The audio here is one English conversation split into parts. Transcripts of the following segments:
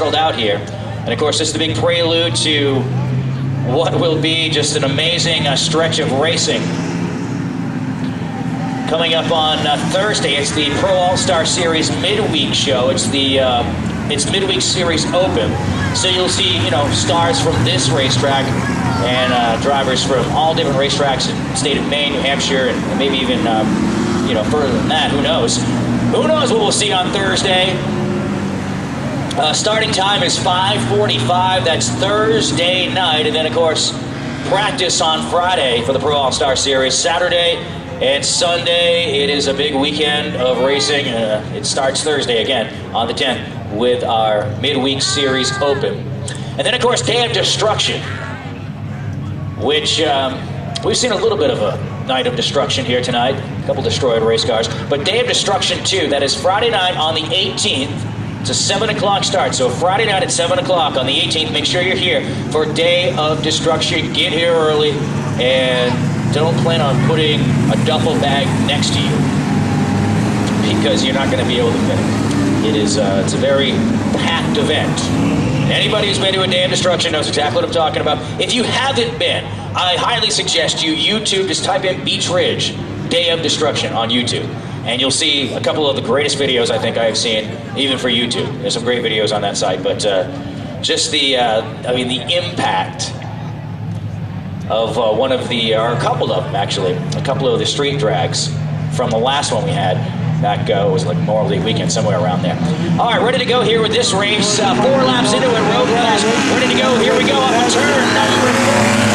out here. And of course, this is the big prelude to what will be just an amazing stretch of racing. Coming up on Thursday, it's the Pro All-Star Series midweek show. It's the midweek series open. So you'll see, stars from this racetrack and drivers from all different racetracks in the state of Maine, New Hampshire, and maybe even, further than that. Who knows? Who knows what we'll see on Thursday? Starting time is 5:45. That's Thursday night. And then, of course, practice on Friday for the Pro All-Star Series. Saturday and Sunday, it is a big weekend of racing. It starts Thursday again on the 10th with our midweek series open. And then, of course, Day of Destruction, which we've seen a little bit of a night of destruction here tonight. A couple destroyed race cars. But Day of Destruction 2, that is Friday night on the 18th. It's a 7 o'clock start, so Friday night at 7 o'clock on the 18th, make sure you're here for Day of Destruction. Get here early, and don't plan on putting a duffel bag next to you, because you're not going to be able to fit it. It's a very packed event. Anybody who's been to a Day of Destruction knows exactly what I'm talking about. If you haven't been, I highly suggest you YouTube, just type in Beech Ridge Day of Destruction on YouTube. And you'll see a couple of the greatest videos I think I have seen, even for YouTube. There's some great videos on that site, but just the impact of one of the, or a couple of them actually, a couple of the street drags from the last one we had back, it was like Memorial Day weekend, somewhere around there. All right, ready to go here with this race. 4 laps into it, road class, ready to go. Here we go up a turn number 4.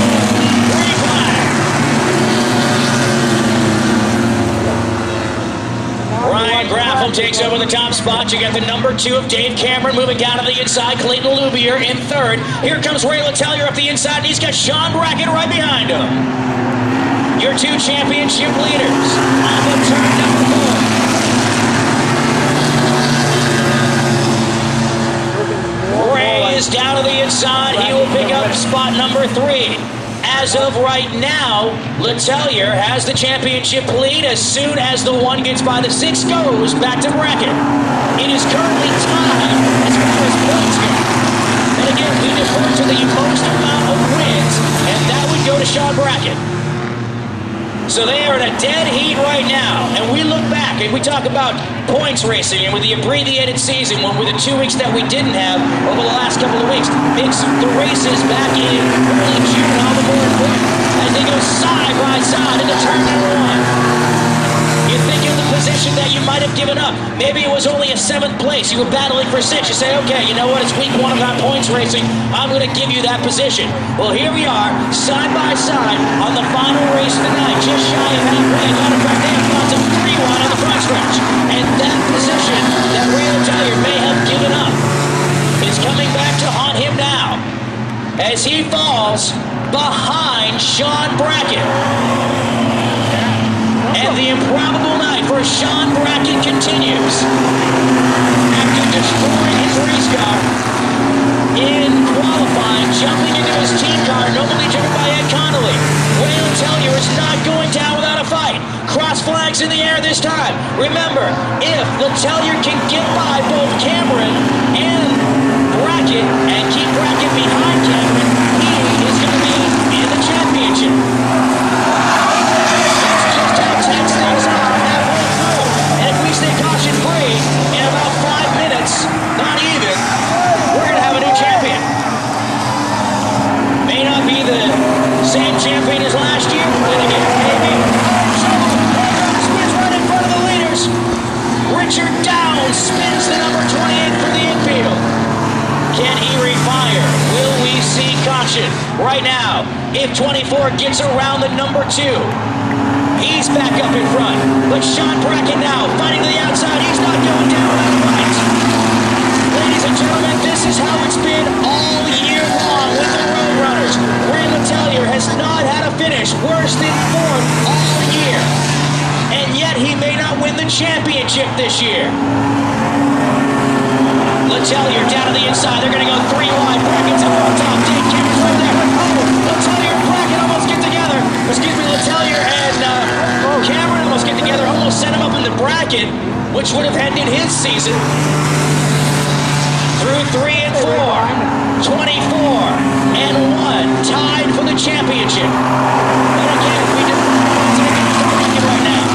Ryan Graffel takes over the top spot. You got the number 2 of Dave Cameron moving down to the inside. Clayton Lubier in 3rd. Here comes Ray Letelier up the inside, and he's got Sean Brackett right behind him. Your 2 championship leaders off of turn number 4. Ray is down to the inside. He will pick up spot number 3. As of right now, Letelier has the championship lead. As soon as the 1 gets by the 6 goes back to Brackett. It is currently tied as far as points go. And again, we defer to the most amount of wins, and that would go to Sean Brackett. So they are in a dead heat right now, and we look back and we talk about points racing, and with the abbreviated season, with the 2 weeks that we didn't have over the last couple of weeks, makes the races back in early June all the more important as they go side by side into turn number 1. You think of the position that you might have given up. Maybe it was only a 7th place. You were battling for 6. You say, okay, you know what? It's week 1 of our points racing. I'm going to give you that position. Well, here we are, side by side on the final race of the night. Just shy of halfway. Matter of fact, they have lots of 3 wide on the front stretch. And that position that Ray Letelier may have given up is coming back to haunt him now as he falls behind Sean Brackett. And the improbable night for Sean Brackett continues. After destroying his race car in qualifying, jumping into his team car, normally driven by Ed Connolly, Ray Letelier is not going down without a fight. Cross flags in the air this time. Remember, if Letelier can get by both Cameron and Brackett and keep Brackett behind Cameron, he is going to be in the championship. And if we stay caution-free, in about 5 minutes, not even, we're going to have a new champion. May not be the same champion as last year, but again, maybe. Spins right in front of the leaders. Richard Downs spins the number 28 for the infield. Can he refire? Will we see caution? Right now, if 24 gets around the number 2, he's back up in front, but Sean Brackett now fighting to the outside. He's not going down without a fight. Ladies and gentlemen, this is how it's been all year long with the Roadrunners. Ray Letelier has not had a finish worse than 4th all year, and yet he may not win the championship this year. Letelier down to the inside. They're going to go 3 wide. Brackett's up on top. Dave Cameron's right there. Oh, Letelier and Brackett almost get together. Excuse me, Letelier and Cameron almost get together, almost set him up in the bracket, which would have ended his season. Through 3 and 4, position. And again, we do right now.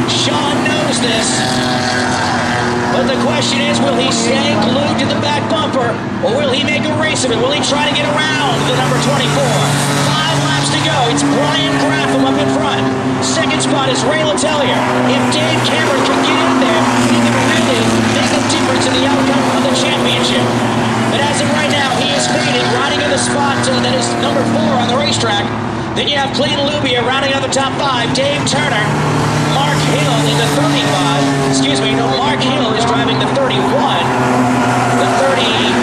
Sean knows this. But the question is, will he stay glued to the back bumper, or will he make a race of it? Will he try to get around the number 24? 5 laps to go. It's Brian Graffam up in front. Second spot is Ray Letelier. If Dave Cameron can get in there, he can really make a difference in the outcome of the championship. But as of right now, he is fading, riding in the spot that is number 4 on the racetrack. Then you have Clayton Lubia rounding out the top 5. Dave Turner, Mark Hill in the 35. Excuse me, no, Mark Hill is driving the 31. The 35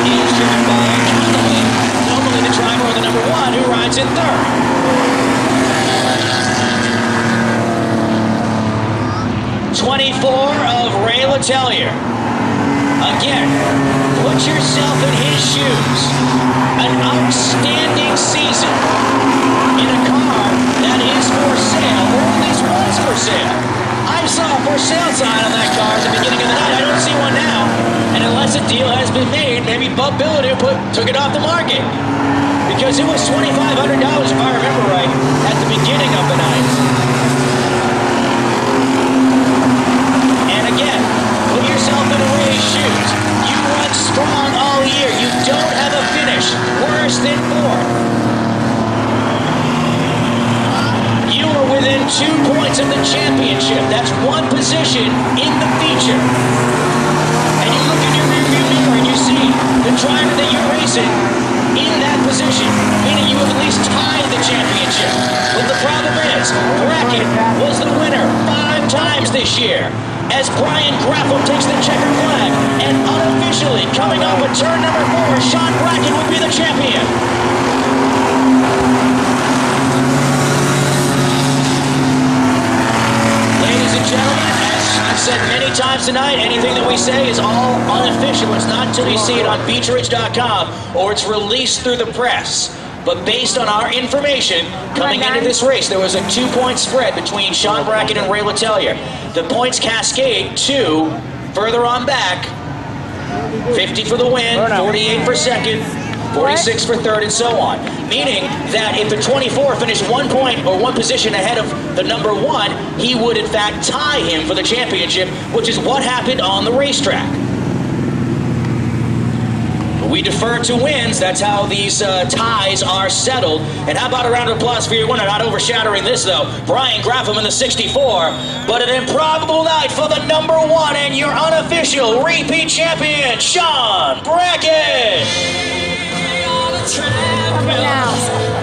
is driven by Connolly, normally the driver of the number 1 who rides in third. of Ray Letelier. Again, put yourself in his shoes. An outstanding season in a car that is for sale, or at least was for sale. I saw a for sale sign on that car at the beginning of the night. I don't see one now. And unless a deal has been made, maybe Bub Billiter took it off the market. Because it was $2,500, if I remember right, at the beginning of the night. And again, put yourself in Ray's shoes. You run strong all year. You don't have a finish worse than 4th. You are within 2 points of the championship. That's 1 position in the feature. And you look in your rearview mirror and you see the driver that you're racing in that position, meaning you have at least tied the championship. But the problem is, Brackett was the winner 5 times this year, as Brian Graffam takes the checkered flag, and unofficially coming off of turn number 4, Sean Brackett would be the champion. Ladies and gentlemen, as I've said many times tonight, anything that we say is all unofficial. It's not until we see it on beachridge.com or it's released through the press. But based on our information coming into this race, there was a 2-point spread between Sean Brackett and Ray Letelier. The points cascade to further on back. 50 for the win, 48 for second, 46 for third, and so on. Meaning that if the 24 finished 1 point or 1 position ahead of the number 1, he would in fact tie him for the championship, which is what happened on the racetrack. We defer to wins. That's how these ties are settled. And how about a round of applause for your winner? Not overshadowing this, though. Brian Graffam in the 64. But an improbable night for the number 1 and your unofficial repeat champion, Sean Brackett. Now.